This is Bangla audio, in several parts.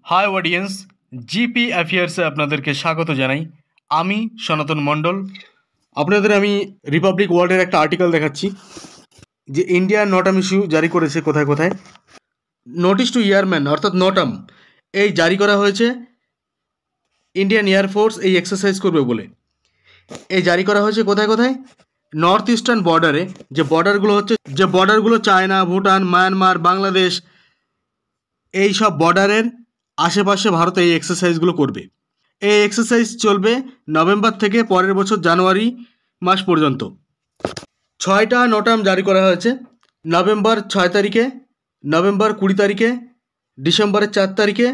হাই অডিয়েন্স, জিপি অ্যাফেয়ার্সে আপনাদেরকে স্বাগত জানাই। আমি সনাতন মণ্ডল। আপনাদের আমি রিপাবলিক ওয়ার্ল্ডের একটা আর্টিকেল দেখাচ্ছি যে ইন্ডিয়া নটাম ইস্যু জারি করেছে কোথায় কোথায়। নোটিশ টু এয়ারম্যান অর্থাৎ নটাম এই জারি করা হয়েছে ইন্ডিয়ান এয়ারফোর্স এই এক্সারসাইজ করবে বলে। এই জারি করা হয়েছে কোথায় কোথায়? নর্থ ইস্টার্ন বর্ডারে, যে বর্ডারগুলো চায়না, ভুটান, মায়ানমার, বাংলাদেশ, এই সব বর্ডারের আশেপাশে ভারত এই এক্সারসাইজগুলো করবে। এই এক্সারসাইজ চলবে নভেম্বর থেকে পরের বছর জানুয়ারি মাস পর্যন্ত। 6টা নটাম জারি করা হয়েছে। নভেম্বর 6 তারিখে, নভেম্বর 20 তারিখে, ডিসেম্বরের 4 তারিখে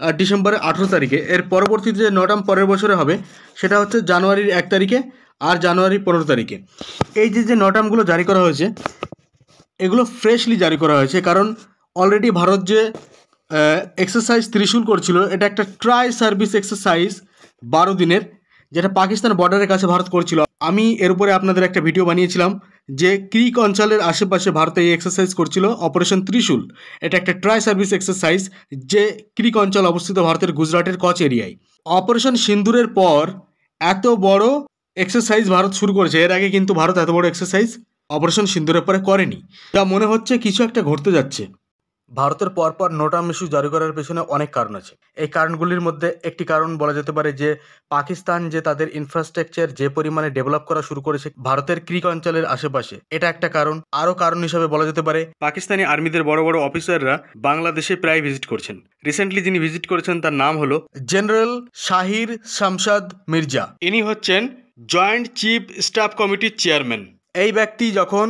আর ডিসেম্বরের 18 তারিখে। এর পরবর্তীতে যে নটাম পরের বছরে হবে সেটা হচ্ছে জানুয়ারির 1 তারিখে আর জানুয়ারির 15 তারিখে। এই যে নটামগুলো জারি করা হয়েছে এগুলো ফ্রেশলি জারি করা হয়েছে, কারণ অলরেডি ভারত যে এক্সারসাইজ ত্রিশূল করছিল, এটা একটা ট্রাই সার্ভিস এক্সারসাইজ 12 দিনের, যেটা পাকিস্তান বর্ডারের কাছে ভারত করছিল। আমি এর উপরে আপনাদের একটা ভিডিও বানিয়েছিলাম যে ক্রিক অঞ্চলের আশেপাশে ভারত এই এক্সারসাইজ করছিল অপারেশন ত্রিশূল। এটা একটা ট্রাই সার্ভিস এক্সারসাইজ যে ক্রিক অঞ্চল অবস্থিত ভারতের গুজরাটের কচ এরিয়ায়। অপারেশন সিন্দুরের পর এত বড় এক্সারসাইজ ভারত শুরু করেছে। এর আগে কিন্তু ভারত এত বড় এক্সারসাইজ অপারেশন সিন্দুরের পরে করেনি। যা মনে হচ্ছে কিছু একটা ঘটতে যাচ্ছে। ভারতের পরপর নোটাম ইস্যু জারি করার পেছনে অনেক কারণ আছে। এই কারণগুলির মধ্যে একটি কারণ বলা যেতে পারে যে পাকিস্তান যে তাদের ইনফ্রাস্ট্রাকচার যে পরিমাণে ডেভেলপ করা শুরু করেছে ভারতের ক্রিক অঞ্চলের আশেপাশে, এটা একটা কারণ। আরও কারণ হিসাবে বলা যেতে পারে পাকিস্তানি আর্মিদের বড় বড় অফিসাররা বাংলাদেশে প্রায় ভিজিট করছেন। রিসেন্টলি যিনি ভিজিট করেছেন তার নাম হলো জেনারেল শাহির শামশাদ মির্জা। ইনি হচ্ছেন জয়েন্ট চিফ স্টাফ কমিটির চেয়ারম্যান। এই ব্যক্তি যখন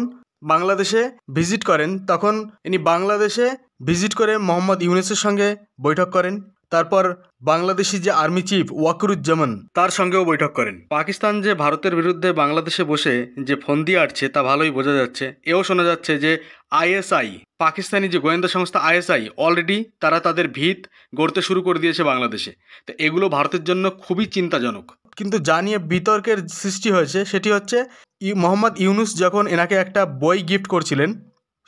বাংলাদেশে ভিজিট করেন তখন ইনি বাংলাদেশে ভিজিট করে মোহাম্মদ ইউনূসের সঙ্গে বৈঠক করেন। তারপর বাংলাদেশি যে আর্মি চিফ ওয়াকরুজ্জামান তার সঙ্গেও বৈঠক করেন। পাকিস্তান যে ভারতের বিরুদ্ধে বাংলাদেশে বসে যে ফন্দি আটছে তা ভালোই বোঝা যাচ্ছে। এও শোনা যাচ্ছে যে আইএসআই, পাকিস্তানি যে গোয়েন্দা সংস্থা আইএসআই, অলরেডি তারা তাদের ভিত গড়তে শুরু করে দিয়েছে বাংলাদেশে। তো এগুলো ভারতের জন্য খুবই চিন্তাজনক। কিন্তু যা নিয়ে বিতর্কের সৃষ্টি হয়েছে সেটি হচ্ছে মোহাম্মদ ইউনূস যখন এনাকে একটা বই গিফট করছিলেন,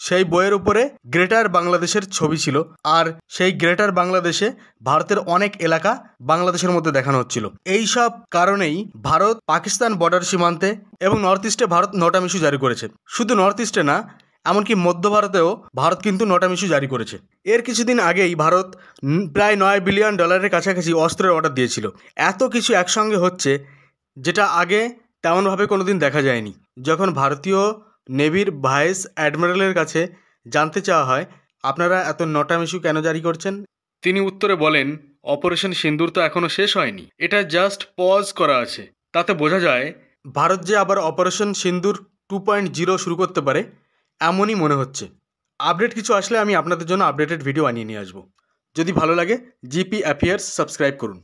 সেই বইয়ের উপরে গ্রেটার বাংলাদেশের ছবি ছিল, আর সেই গ্রেটার বাংলাদেশে ভারতের অনেক এলাকা বাংলাদেশের মধ্যে দেখানো হচ্ছিল। এই সব কারণেই ভারত পাকিস্তান বর্ডার সীমান্তে এবং নর্থ ইস্টে ভারত নটাম ইস্যু জারি করেছে। শুধু নর্থ ইস্টে না, এমনকি মধ্য ভারতেও ভারত কিন্তু নটাম ইস্যু জারি করেছে। এর কিছুদিন আগেই ভারত প্রায় $9 বিলিয়ন কাছাকাছি অস্ত্রের অর্ডার দিয়েছিল। এত কিছু একসঙ্গে হচ্ছে যেটা আগে তেমনভাবে কোনোদিন দেখা যায়নি। যখন ভারতীয় নেভির ভাইস অ্যাডমিরালের কাছে জানতে চাওয়া হয় আপনারা এত নটাম ইস্যু কেন জারি করছেন, তিনি উত্তরে বলেন অপারেশন সিন্দুর তো এখনও শেষ হয়নি, এটা জাস্ট পজ করা আছে। তাতে বোঝা যায় ভারত যে আবার অপারেশন সিন্দুর 2.0 শুরু করতে পারে এমনই মনে হচ্ছে। আপডেট কিছু আসলে আমি আপনাদের জন্য আপডেটেড ভিডিও বানিয়ে নিয়ে আসবো। যদি ভালো লাগে জিপি অ্যাফেয়ার্স সাবস্ক্রাইব করুন।